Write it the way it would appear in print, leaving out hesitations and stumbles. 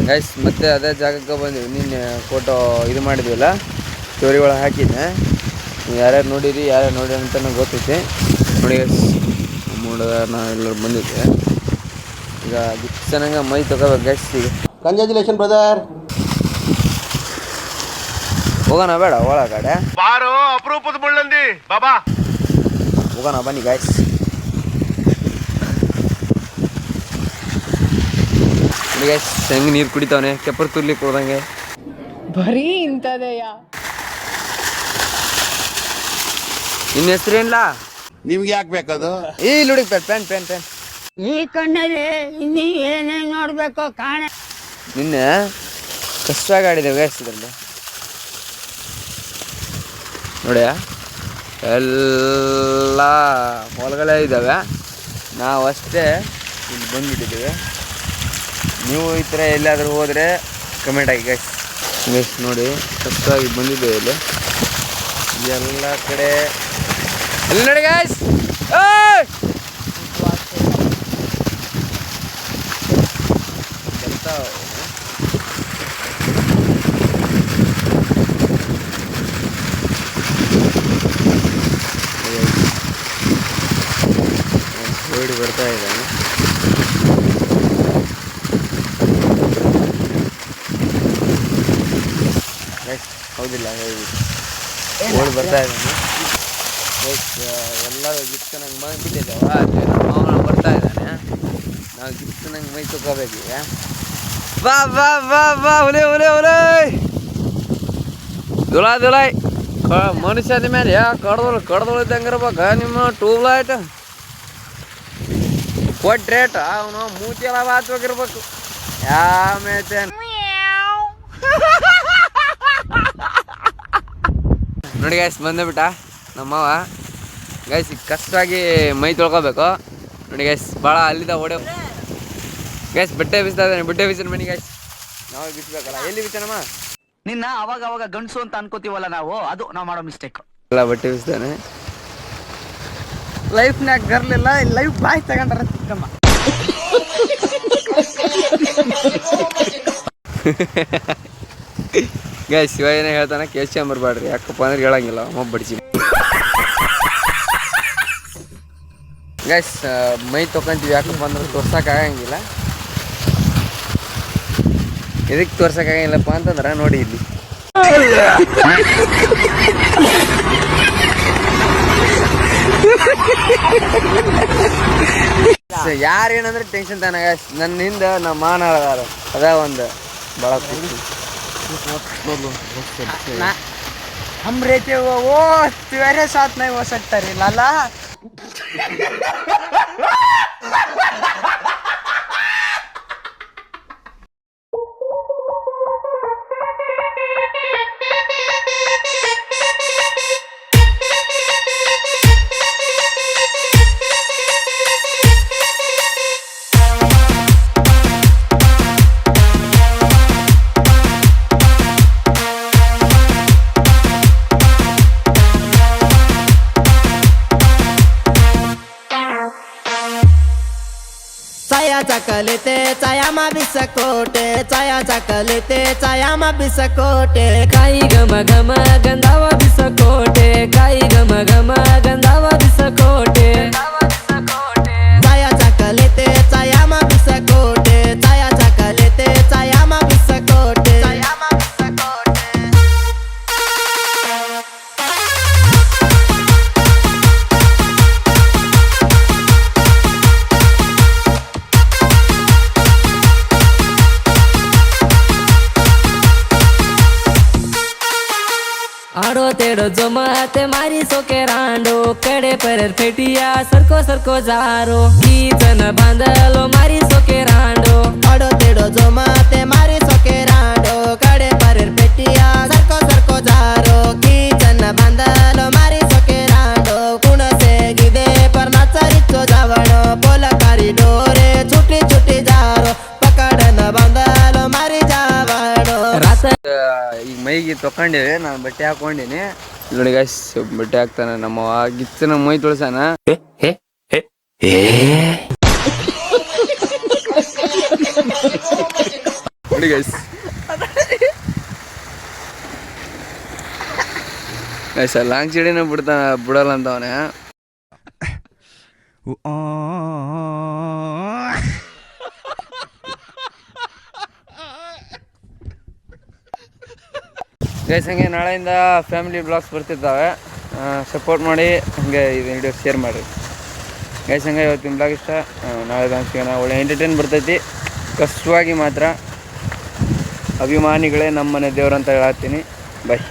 Guys ಮತ್ತೆ ಅದೇ ಜಾಗಕ್ಕೆ ಬಂದಿವಿ. ನಿನ್ನೆ ಫೋಟೋ ಇದು ಮಾಡಿದ್ವಲ್ಲ, ಸ್ಟೋರಿ ಒಳಗೆ ಹಾಕಿದ್ದೆ. ಯಾರ್ಯಾರು ನೋಡಿರಿ ಯಾರ್ಯಾರು ನೋಡಿ ಅಂತ ಗೊತ್ತೈತಿ. ನೋಡಿ ಗೈಸ್ ನಾವೆಲ್ಲರೂ ಬಂದಿದ್ದೆ. ಈಗ ಚೆನ್ನಾಗ ಮೈ ತಗೋಬೇಕು ಗೈಸ್. ಈಗ ಕಂಗ್ರ್ಯಾಚುಲೇಷನ್ ಬ್ರದರ್. ಹೋಗೋಣ ಬೇಡ ಒಳಗಡೆ ಬಾರೋ ಅಪರೂಪದ ಮುಳ್ಳಂದಿ ಬಾಬಾ. ಹೋಗೋಣ ಬನ್ನಿ ಗೈಸ್. ಗೈಸ್ ಹೆಂಗೆ ನೀರು ಕುಡಿತಾವನೆ, ಕೆಪ್ಪರ್ ತುರ್ಲಿ ಕೊಡ್ದಂಗೆ. ಬರೀ ಇಂಥದೆಯಾ? ನಿನ್ನ ಹೆಸರೇನ್ಲ? ನಿಮ್ಗೆ ಯಾಕೆ ಬೇಕದು? ಇಲ್ಲಿ ಹುಡುಗ ಪೆನ್ ಪೆನ್ ಪೆನ್ ಈ ಕಣ್ಣಲ್ಲಿ ಇನ್ನೀ ಏನೇನು ನೋಡ್ಬೇಕು ಕಾಣೆ. ನಿನ್ನೆ ಕಷ್ಟವಾಗಿ ಆಡಿದ್ದೇವೆ ಗೈಸ್. ಇದರಲ್ಲಿ ನೋಡಿ ಎಲ್ಲ ಹೊಲಗಳೇ ಇದ್ದಾವೆ. ನಾವು ಅಷ್ಟೇ ಇಲ್ಲಿ ಬಂದುಬಿಟ್ಟಿದ್ದೇವೆ. ನೀವು ಈ ಥರ ಎಲ್ಲಾದರೂ ಹೋದರೆ ಕಮೆಂಟ್ ಆಗಿ ಗೈಸ್. ಗೈಸ್ ನೋಡಿ ಕಷ್ಟವಾಗಿ ಬಂದಿದ್ದೇವೆ ಇಲ್ಲಿ ಎಲ್ಲ ಕಡೆ. ಅಲ್ಲಿ ನೋಡಿ ಗೈಸ್, ಓಡಿ ಬರ್ತಾ ಇದ್ದಾನೆ. ಹೌದಿಲ್ಲ ಓಡಿ ಬರ್ತಾ ಇದ್ದಾನೆ. ಎಲ್ಲ ಗಿಫ್ಟ್ ನಂಗೆ ಮೈ ಬಿಟ್ಟಿದ್ದಾವ. ಅವನು ಬರ್ತಾ ಇದ್ದಾನೆ. ನಾವು ಗಿಫ್ಟ್ ನಂಗೆ ಮೈ ತಗೋಬೇಕು ಈಗ. ಬಾ ಬಾ ಬಾ ಬಾ ಹುಲಿ ಹುಲಿ ಹುಲಿ ದುಲಾಯ್ ಮನುಷ್ಯನ ಮೇಲೆ ಕಡ್ದೊಳು ಇದ್ದಂಗೆ ಇರ್ಬೇಕ ನಿಮ್ಮ ಟ್ಯೂಬ್ಲೈಟ್. ಕೊಟ್ಟು ರೇಟ್ ಅವನು ಮೂತಿ ಎಲ್ಲ ಬಾತ್ಬೇಕಿರ್ಬೇಕು. ಯಾಮೇತೆ ನೋಡಿ ಗೈಸ್ ಬಂದೇ ಬಿಟ್ಟ ನಮ್ಮವ. ಗೈಸ್ ಈಗ ಕಷ್ಟವಾಗಿ ಮೈ ತೊಳ್ಕೊಬೇಕು. ನೋಡಿ ಗೈಸ್ ಭಾಳ ಅಲ್ಲಿದ್ದ ಓಡೋ ಗೈಸ್ ಬಟ್ಟೆ ಬೀಸ್ತಾ ಇದ್ದಾನೆ. ಬಟ್ಟೆ ಬೀಸಿನ ಮನೆ ಗೈಸ್ ನಾವೇ ಬಿಚ್ಚಬೇಕಲ್ಲ. ಎಲ್ಲಿ ಬಿಚ್ಚನಮ್ಮ? ನಿನ್ನ ಅವಾಗ ಗಂಡಸು ಅಂತ ಅನ್ಕೋತೀವಲ್ಲ ನಾವು, ಅದು ನಾವು ಮಾಡೋ ಮಿಸ್ಟೇಕ್. ಎಲ್ಲ ಬಟ್ಟೆ ಬೀಸ್ತಾನೆ. ಲೈಫ್ನಾಗ ಗರ್ಲಿಲ್ಲ, ಲೈಫ್ ಬಾಯ್ ತಗೊಂಡ್ರ ಚಿಕ್ಕಮ್ಮ. ಗೈಸ್ ಶಿವ ಏನೇ ಹೇಳ್ತಾನೆ ಕೇಳ್ಸ್ಕೊಂಬರ್ಬೇಡ್ರಿ. ಯಾಕಪ್ಪ ಅಂದ್ರೆ ಹೇಳಂಗಿಲ್ಲ ಅಮ್ಮ ಬಡಿಸಿ. ಗೈಸ್ ಮೈ ತೊಗೊಂತೀವಿ ಯಾಕಪ್ಪ ಅಂದ್ರೆ ತೋರ್ಸೋಕ್ಕಾಗಂಗಿಲ್ಲ. ಎದಕ್ಕೆ ತೋರ್ಸೋಕ್ಕಾಗಂಗಿಲ್ಲಪ್ಪ ಅಂತಂದ್ರೆ ನೋಡಿ ಇಲ್ಲಿ ಯಾರೇನಂದ್ರೆ ಟೆನ್ಷನ್ ತಾನ ಗೈಸ್. ನನ್ನ ಹಿಂದೆ ನಮ್ಮ ಮಾನ ಅದ ಒಂದು ಭಾಳ ಖುಷಿ. हम रहते वो तेरे साथ नहीं हो सकता रे लाला. चकलेते चायामा बिसकोटे चाया चकलेते चायामा बिसकोटे काई गम गम गंधावा बिसकोटे काई गम गम गंधावा बिसकोटे चाया चकलेते चायामा बिसकोटे चाया चकलेते चायामा बिसकोटे चायामा बिसकोटे. आड़ो तेड़ो जमाते मारी सोके रांडो कड़े पर फेटिया सरको सरको जारो कीचन बांधलो मारी सोके रांडो आड़ो तेड़ो जमाते मारी सोके रांडो कड़े पर फेटिया सरको सरको जारो कीचन बांधलो मारी सोके रांडो कुण से गिदे पर नाचरिचो जावणो पोलकारी डोरे छुटी छुटी जारो पकड़न बांधलो मारी जावणो रात ಈಗ ಮೈಗೆ ತೊಗೊಂಡೇವೆ. ನಾನು ಬಟ್ಟೆ ಹಾಕೊಂಡೀನಿ ನೋಡಿ ಗೈಸ್. ಬಟ್ಟೆ ಹಾಕ್ತಾನೆ ನಮ್ಮ ಗಿಚ್ಚನ ಮೈ ತೊಳ್ಸಾನ. ನೋಡಿ ಗೈಸ್ ಗೈಸ್ ಲಾಂಗ್ ಚಿಡಿನ ಬಿಡಲ್ಲ ಅಂತ ಅವನೇ. ಗೈಸ್ ಹಂಗೆ ನಾಳೆಯಿಂದ ಫ್ಯಾಮಿಲಿ ಬ್ಲಾಗ್ಸ್ ಬರ್ತಿದ್ದಾವೆ, ಸಪೋರ್ಟ್ ಮಾಡಿ, ಹಂಗೆ ಇದು ವಿಡಿಯೋ ಶೇರ್ ಮಾಡಿರಿ ಗೈಸ್. ಹಂಗೆ ಇವತ್ತಿನ ಬ್ಲಾಗ್ ಇಷ್ಟ, ನಾಳೆ ಸಿಗೋಣ. ಒಳ್ಳೆ ಎಂಟರ್ಟೈನ್ ಬರ್ತೈತಿ, ಕಷ್ಟವಾಗಿ ಮಾತ್ರ. ಅಭಿಮಾನಿಗಳೇ ನಮ್ಮನೆ ದೇವ್ರಂತ ಹೇಳತ್ತೀನಿ. ಬಾಯ್.